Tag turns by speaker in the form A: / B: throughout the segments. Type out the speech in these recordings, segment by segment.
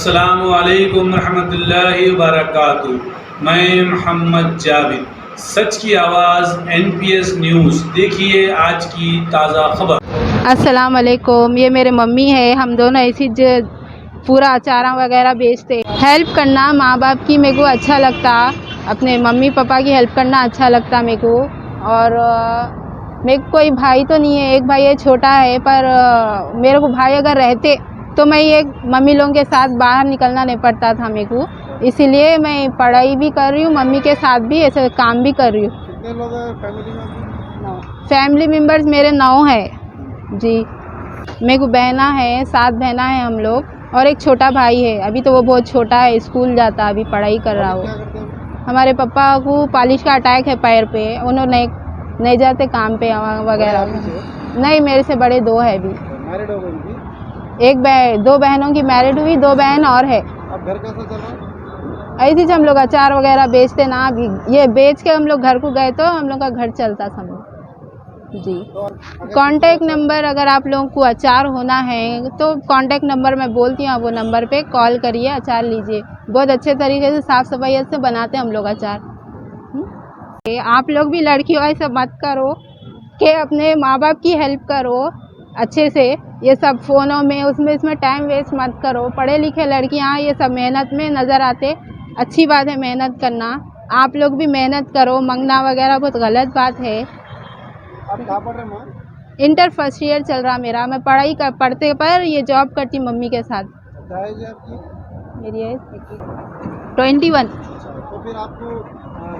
A: अस्सलामु अलैकुम रहमतुल्लाहि व बरकातुहू। मैं मोहम्मद जावेद, सच की आवाज़ NPS न्यूज़। देखिए आज की ताज़ा खबर।
B: अस्सलाम वालेकुम, ये मेरे मम्मी है। हम दोनों ऐसी पूरा अचार वगैरह बेचते। हेल्प करना माँ बाप की मेरे को अच्छा लगता, अपने मम्मी पापा की हेल्प करना अच्छा लगता मेरे को। और मेरे को कोई भाई तो नहीं है, एक भाई है छोटा है, पर मेरे को भाई अगर रहते तो मैं ये मम्मी लोगों के साथ बाहर निकलना नहीं पड़ता था मेरे को, इसीलिए मैं पढ़ाई भी कर रही हूँ, मम्मी के साथ भी ऐसे काम भी कर रही हूँ।
C: कितने लोग हैं फैमिली में?
B: फैमिली मेम्बर्स मेरे 9 है जी। मेरे को बहना है, 7 बहना है हम लोग, और एक छोटा भाई है। अभी तो वो बहुत छोटा है, स्कूल जाता, अभी पढ़ाई कर रहा हो। हमारे पापा को पालिश का अटैक है पैर पे, उन्होंने नहीं जाते काम पे वगैरह। नहीं, मेरे से बड़े 2 है अभी।
C: मैरिड हो गई?
B: दो बहनों की मैरिड हुई, 2 बहन और है।
C: अब घर कैसा चला?
B: ऐसे हम लोग अचार वगैरह बेचते ना, अभी ये बेच के हम लोग घर को गए तो हम लोग का घर चलता समझो जी। कांटेक्ट नंबर, अगर आप लोगों को अचार होना है तो कांटेक्ट नंबर मैं बोलती हूँ, वो नंबर पे कॉल करिए, अचार लीजिए। बहुत अच्छे तरीके से साफ़ सफाई से बनाते हैं हम लोग अचार। आप लोग भी लड़कियों ऐसा मत करो कि अपने माँ बाप की हेल्प करो अच्छे से। ये सब फ़ोनों में उसमें इसमें टाइम वेस्ट मत करो। पढ़े लिखे लड़कियाँ ये सब मेहनत में नज़र आते, अच्छी बात है मेहनत करना। आप लोग भी मेहनत करो, मंगना वगैरह बहुत गलत बात है।
C: आप कहाँ पढ़ रहे हैं?
B: इंटर फर्स्ट ईयर चल रहा मेरा। मैं पढ़ते पर ये जॉब करती मम्मी के साथ।
C: क्या एज है आपकी?
B: मेरी एज 21।
C: तो फिर आपको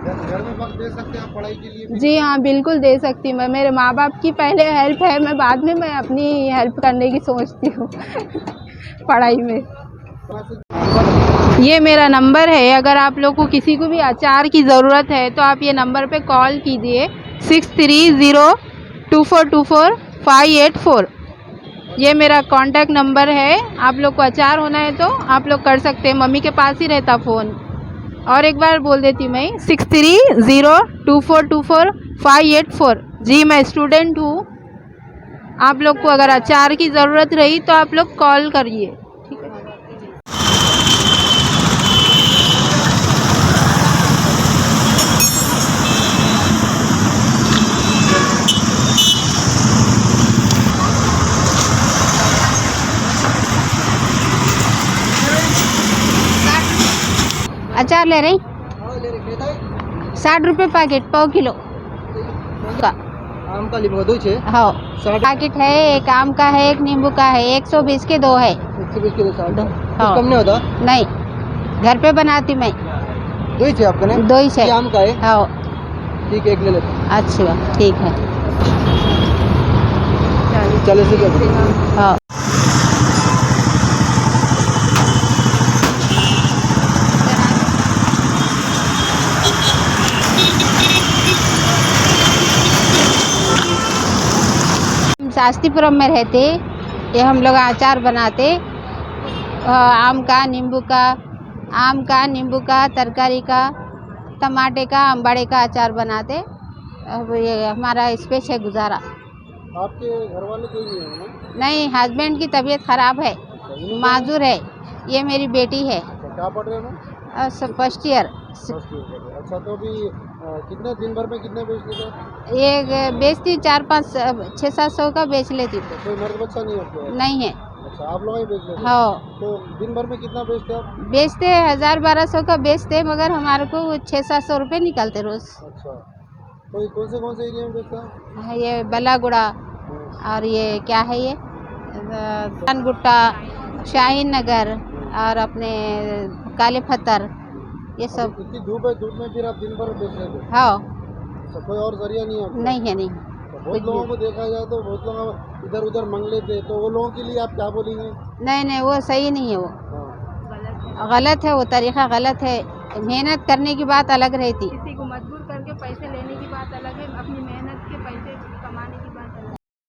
C: घर में वक्त दे सकते हैं आप पढ़ाई के लिए?
B: जी हाँ, बिल्कुल दे सकती हूँ मैं। मेरे माँ बाप की पहले हेल्प है, मैं बाद में मैं अपनी हेल्प करने की सोचती हूँ पढ़ाई में। ये मेरा नंबर है, अगर आप लोग को किसी को भी अचार की ज़रूरत है तो आप ये नंबर पे कॉल कीजिए 6302424584। ये मेरा कांटेक्ट नंबर है। आप लोग को अचार होना है तो आप लोग कर सकते हैं, मम्मी के पास ही रहता फ़ोन। और एक बार बोल देती हूँ मैं 6302424584। जी, मैं स्टूडेंट हूँ। आप लोग को अगर अचार की ज़रूरत रही तो आप लोग कॉल करिए, ठीक है। अचार ले रही 60 रुपये पैकेट, पाव किलो का।
C: आम का नींबू का दो छे?
B: हाँ, पैकेट है। एक आम का है, एक नींबू का है। 120 के 2 है।
C: 120 के 2
B: हाँ।
C: कम नहीं होता?
B: नहीं, घर पे बनाती मैं।
C: दो ही छे आपका? नहीं,
B: 2 ही है।
C: आम का है?
B: हाँ,
C: ठीक है, एक ले लेते हैं।
B: अच्छी बात, ठीक है।
C: 40 रुपये।
B: हाँ, शास्त्रीपुरम में रहते। ये हम लोग अचार बनाते, आम का, नींबू का, तरकारी का, टमाटे का, अम्बाड़े का अचार बनाते। अब ये हमारा स्पेस है गुजारा।
C: आपके घर वाले कोई नहीं है ना?
B: नहीं, हस्बैंड की तबीयत खराब है, माजूर है। ये मेरी बेटी है,
C: क्या पढ़ रहे हो?
B: First year.
C: अच्छा, तो अभी कितने दिन भर में कितने बेच लेते हैं?
B: ये बेचती 4-5-6-700 का बेच लेती।
C: तो कोई मर्द बच्चा नहीं है?
B: नहीं है।
C: अच्छा, आप लोग ही बेच लेते हैं?
B: हाँ,
C: तो दिन भर में कितना बेचते हैं आप?
B: बेचते 1000-1200 का बेचते, मगर हमारे को 600-700 रुपये निकलते रोज़।
C: अच्छा, तो कौन से एरिया में बेचते हैं?
B: ये बलागुड़ा, और ये क्या है, ये गुट्टा, शाहीन नगर, और अपने काले पत्थर, ये सब।
C: इतनी धूप है, धूप में फिर आप दिन भर बेच लेते हैं?
B: हाँ।
C: अच्छा, कोई और जरिया नहीं है आपको?
B: नहीं है, नहीं।
C: तो बहुत लोगों को देखा जाए तो बहुत लोग इधर उधर मांग लेते हैं, तो वो लोगों के लिए आप क्या बोलेंगे?
B: नहीं, वो सही नहीं है, वो
C: हाँ।
B: गलत है, वो तरीक़ा गलत है। मेहनत करने की बात अलग रहती।